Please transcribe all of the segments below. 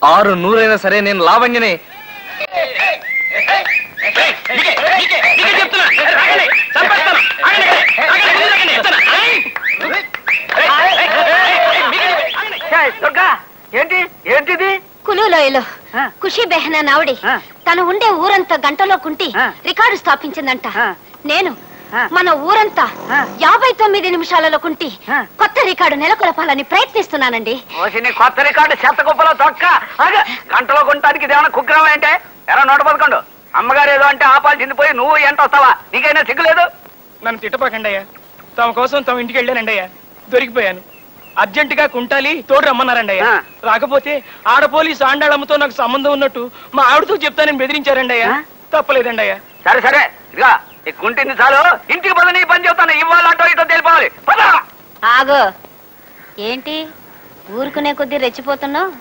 600 సరే నేను లావణ్యనే. ఏంటి ఏంటిది? కులులోయలో ఖుషీ బెహనా నావడి తను ఉండే ఊరంతా గంటలో కుంటి రికార్డు స్థాపించిందంట. నేను మన ఊరంతా 59 నిమిషాలలో కుంటి కొత్త రికార్డు నెలకొల్పాలని ప్రయత్నిస్తున్నానండి. కొత్త రికార్డు చెత్త కుప్పలో తొక్క గంటలో కొనటానికి ఇదేమన్నా కుగ్రమం అంటే? ఎలా 111 అమ్మగారు ఏదో అంటే ఆపాల్సింది పోయి నువ్వు ఎంత వస్తావా? నీకైనా సిగ్గులేదు? నన్ను తిట్టపాకండి అయ్యా. తమ కోసం తమ ఇంటికి వెళ్ళానండి అయ్యా. దొరికిపోయాను. అర్జెంటుగా కుంటాలి తోడు రమ్మన్నారండి అయ్యా. రాకపోతే ఆడ పోలీసు ఆండాళమ్మతో నాకు సంబంధం ఉన్నట్టు మా ఆవిడతో చెప్తానని బెదిరించారండి అయ్యా. తప్పలేదండి అయ్యా. సరే సరే ఇదిగా కుంటింది చాలు, ఇంటికి పద, నీ పని చెప్తాను. ఇవ్వాలంటో ఇటో తెలిపాలి. ఆగో, ఏంటి ఊరుకునే కొద్దీ రెచ్చిపోతున్నావు?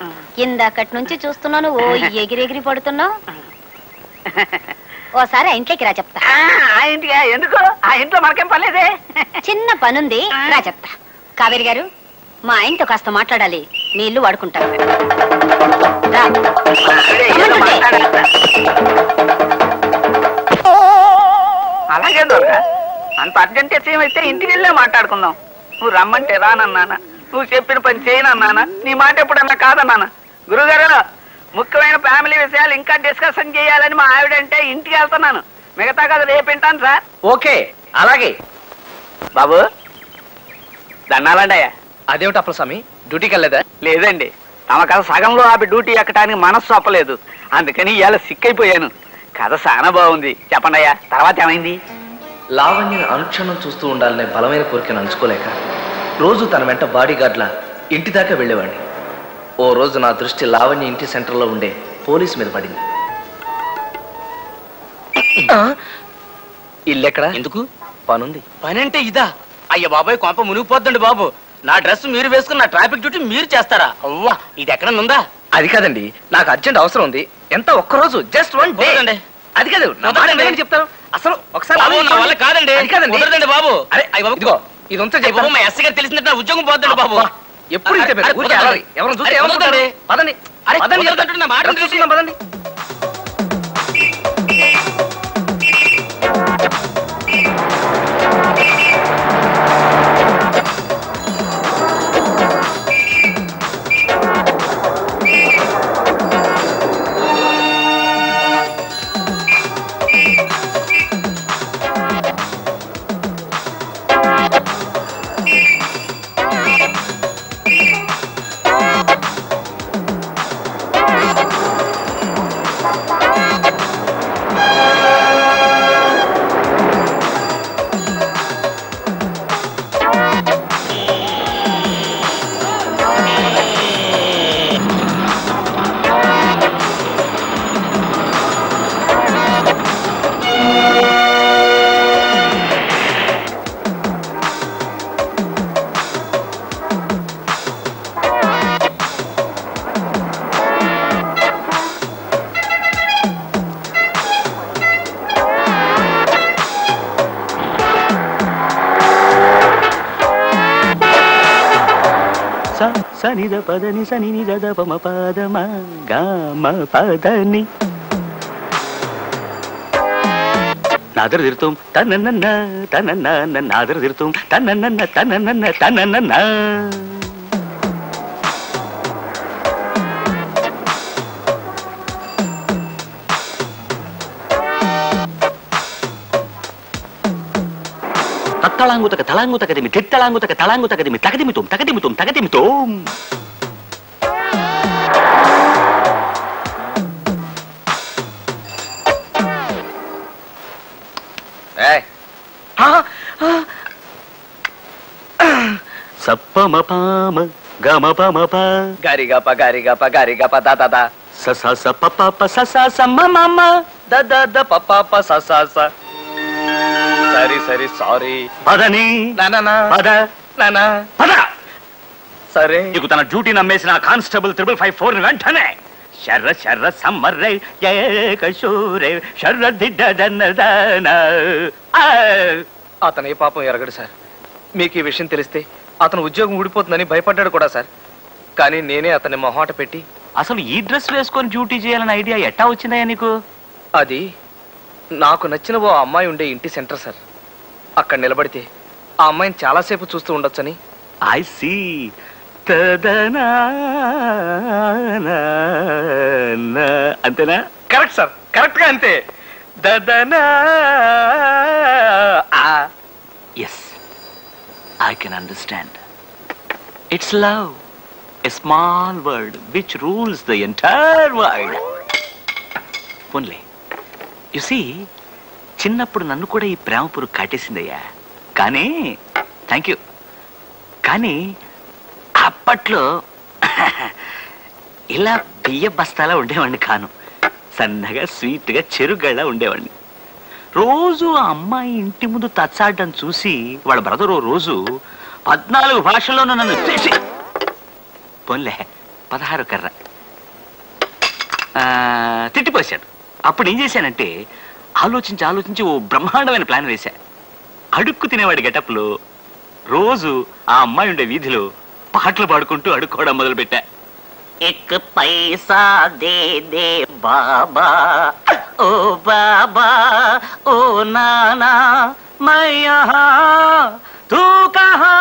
ఇందాకటి నుంచి చూస్తున్నాను ఓ ఎగిరెగిరి పడుతున్నావు. ఓసారి ఆ ఇంట్లోకి రా చెప్తా. ఆ ఇంటికి ఎందుకు? ఆ ఇంట్లో మనకేం పర్లేదే. చిన్న పనుంది, రా చెప్తా. కావేరి గారు, మా ఆయనతో కాస్త మాట్లాడాలి. మీ ఇల్లు వాడుకుంటాను. అలాగే దొరగా, అంత అర్జెంట్ అయితే ఇంటికి వెళ్ళే మాట్లాడుకుందాం. నువ్వు రమ్మంటే రానన్నానా? నువ్వు చెప్పిన పని చేయనన్నానా? నీ మాట ఎప్పుడన్నా కాదన్నానా? గురుగారు, ముఖ్యమైన ఫ్యామిలీ విషయాలు ఇంకా డిస్కషన్ చేయాలని మా ఆవిడంటే ఇంటికి వెళ్తున్నాను. మిగతా కదా రేపు వింటాను సార్. ఓకే, అలాగే. బాబు దండాలండి అయ్యా. అదేమిటి అప్పలస్వామి, డ్యూటీకి వెళ్ళలేదా? లేదండి, తమ కథ సగంలో ఆపి డ్యూటీ ఎక్కడానికి మనస్సు ఒప్పలేదు. అందుకని ఇవాళ సిక్కైపోయాను. కథ చాలా బాగుంది. చెప్పండి అయ్యా, తర్వాత ఏమైంది? లావణ్యని అనుక్షణం చూస్తూ ఉండాలనే బలమైన కోరికను అంచుకోలేక రోజు తన వెంట బాడీ గార్డ్లా ఇంటి దాకా వెళ్ళేవాడిని. ఓ రోజు నా దృష్టి లావణ్య ఇంటి సెంటర్లో ఉండే పోలీస్ మీద పడింది. ఇల్లెక్కడా? ఎందుకు? పనుంది. పని అంటే ఇదా? అయ్య బాబాయ్, కొంప మునిగిపోద్దండి బాబు. నా డ్రెస్ మీరు వేసుకున్న నా ట్రాఫిక్ డ్యూటీ మీరు చేస్తారా? అవ్వా, ఇది ఎక్కడ ఉందా? అది కాదండి, నాకు అర్జెంట్ అవసరం ఉంది. ఎంత ఒక్కరోజు, జస్ట్ 1 డే అండి. అది కాదు, చెప్తాను. అసలు ఒకసారి కాదండి. కాదండి బాబు. అరే ఇదిగో, ఇది ఉంటే చెప్పు. మా ఎస్సీ గారు తెలిసిందంటే నా ఉద్యోగం పోద్దండి బాబు. ఎప్పుడు ఎవరు చూస్తే పదండి. పదండి. సనిద పదని సని నిద పమ పదమ గమ పదని నాదర తిరుతాం తనన్న తనన్న నాదర తిరుతాం తనన్న తనన్న తనన్న. తలాంగుతక తలాంగుతకదిమి తిట్టలాంగుతక తలాంగుతకదిమి తగదిమితుం తగదిమితుం తగదిమితుం. సప్పమ పామ గమ పమ ప గారిగప గారిగప గారిగప దాదా స స స ప ప ప స స స మ మ మ ద ద ద ప ప ప స స స. సరి సరి సారీ. పదని నానా పద నానా పద. సరే, నీకు తన డ్యూటీ నమ్మేసిన కానిస్టేబుల్ 354 వెంటనే శర్ర శర్ర సమ్మర్రై కశూరే శర్ర దిడ్డదన్నదాన. అతను ఏ పాపం ఎరగడు సార్. మీకు ఈ విషయం తెలిస్తే అతను ఉద్యోగం ఊడిపోతుందని భయపడ్డాడు కూడా సార్. కానీ నేనే అతన్ని మొహాట పెట్టి అసలు ఈ డ్రెస్ వేసుకొని డ్యూటీ చేయాలనే ఐడియా ఎట్టా వచ్చిందయ్యా నీకు? అది నాకు నచ్చిన ఓ అమ్మాయి ఉండే ఇంటి సెంటర్ సార్. అక్కడ నిలబడితే ఆ అమ్మాయిని చాలాసేపు చూస్తూ ఉండొచ్చని. I see. అంతేనా? కరెక్ట్ సార్, కరెక్ట్ గా అంతే. Yes, I can understand. It's love, a small word which rules the entire world. పోన్లే, యు సీ, చిన్నప్పుడు నన్ను కూడా ఈ ప్రేమ పురుగు కాటేసిందయ్యా. కానీ థ్యాంక్ యూ. కానీ అప్పట్లో ఇలా బియ్య బస్తాలా ఉండేవాడిని కాను. సన్నగా స్వీట్గా చెరుగళ్ళ ఉండేవాడిని. రోజు ఆ అమ్మాయి ఇంటి ముందు తచ్చాడడం చూసి వాళ్ళ బ్రదర్ ఓ రోజు 14 భాషల్లోనూ నన్ను చేసి, పోన్లే 16 కర్ర తిట్టిపోశాడు. అప్పుడు ఏం చేశానంటే ఆలోచించి ఓ బ్రహ్మాండమైన ప్లాన్ వేశా. అడుక్కు తినేవాడి గెటప్లో రోజు ఆ అమ్మాయి ఉండే వీధిలో పాటలు పాడుకుంటూ అడుక్కోవడం మొదలుపెట్టా. ఎక్ పైసా దే దే బాబా, ఓ బాబా, ఓ నానా, మై యహా తూ కహా,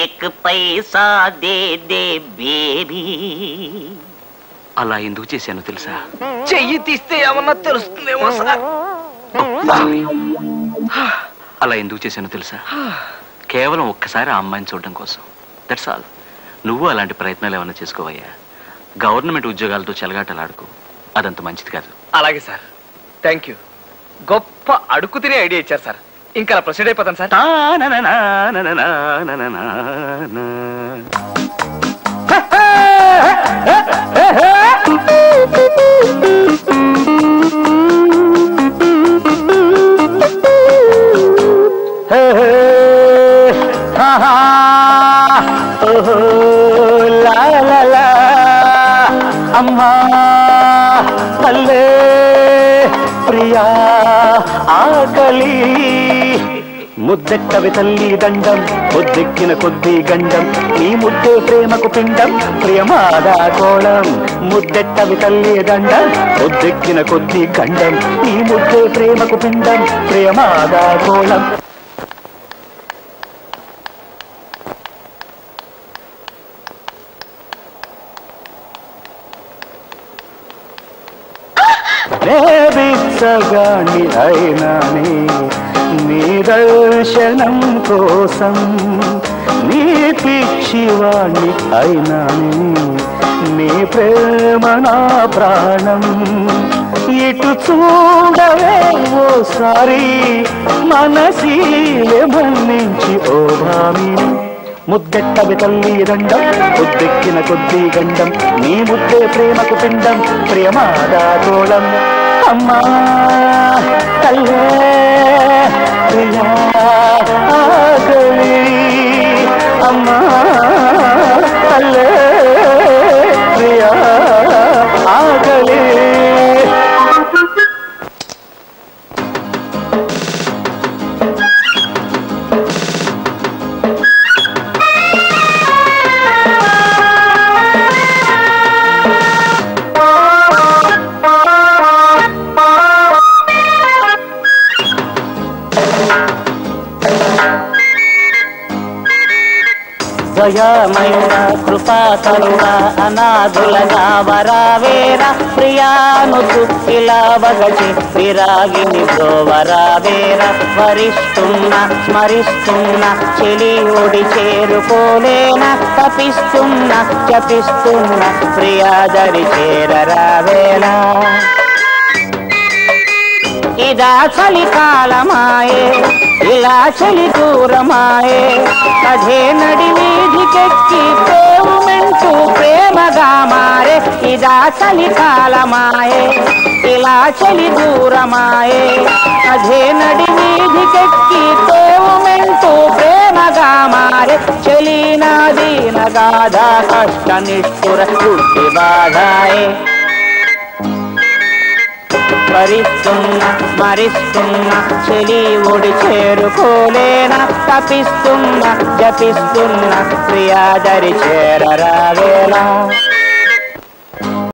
ఎక్ పైసా దే దే బేబీ. అలా ఎందుకు చేశానో తెలుసా? చెయ్యి తీస్తే ఏమన్నా తెలుస్తుందేమో సార్. అలా ఎందుకు చేశానో తెలుసా? కేవలం ఒక్కసారి ఆ అమ్మాయిని చూడడం కోసం. That's all. నువ్వు అలాంటి ప్రయత్నాలు ఏమైనా చేసుకోవయ్యా. గవర్నమెంట్ ఉద్యోగాలతో చెలగాటలాడుకో, అదంత మంచిది కాదు. అలాగే సార్, థ్యాంక్ యూ. గొప్ప అడుక్కు తినే ఐడియా ఇచ్చారు సార్. ఇంకా ప్రొసీడ్ అయిపోతాను సార్. అమ్మా తల్లే ప్రియా ఆకలి, ముద్దెక్కవి తల్లి దండం, ముద్దెక్కిన కొద్దీ గండం, నీ ముద్దే ప్రేమకు పిండం, ప్రియమాదా కోళం. ముద్దెక్కవి తల్లి దండం, ముద్దెక్కిన కొద్దీ గండం, నీ ముద్దే ప్రేమకు పిండం, ప్రియమాదా కోళం. బిచ్చగాణి అయినానే నీ దర్శనం కోసం, నీ పిచ్చివాణి అయినానే నీ ప్రేమ నా ప్రాణం. ఇటు చూడవే ఓసారి మనసీలే మన్నించి ఓ భామి, ముద్దెట్టవి తల్లి దండం, ముద్దెక్కిన కొద్దీ గండం, నీ ముద్దే ప్రేమకు పిండం, ప్రియమాదా తోళం. అమ్మా తల్లే ప్రియా ఆకలి, అమ్మా తల్లే ప్రియా ఆకలి. దయామయుడా కృపా కరుణ అనాథులగా వరావేరా, ప్రియానుసు ఇలా వగచి విరాగిని వరావేరా. వరిస్తున్నా స్మరిస్తున్నా చెలి ఒడి చేరుకోలేనా, తపిస్తున్నా జపిస్తున్నా ప్రియాదరి చేరరావేలా. ఇదా చలికాలమాయే ఇలా చలి దూరమాయే, అదే నడి వీధికెక్కి ప్రేమంటూ ప్రేమగా మారే. ఇదా చలికాలమాయే ఇలా చలి దూరమాయే, అదే నడి వీధికెక్కి ప్రేమంటూ ప్రేమగా మారే. చలి నాది నగాధా కష్ట నిష్ఠుర బుద్ధి బాధాయే. భరిస్తున్నా స్మరిస్తున్నా చెలి ఒడి చేరుకోలేనా, తపిస్తున్నా జపిస్తున్నా ప్రియాదరి చేరరావేలా.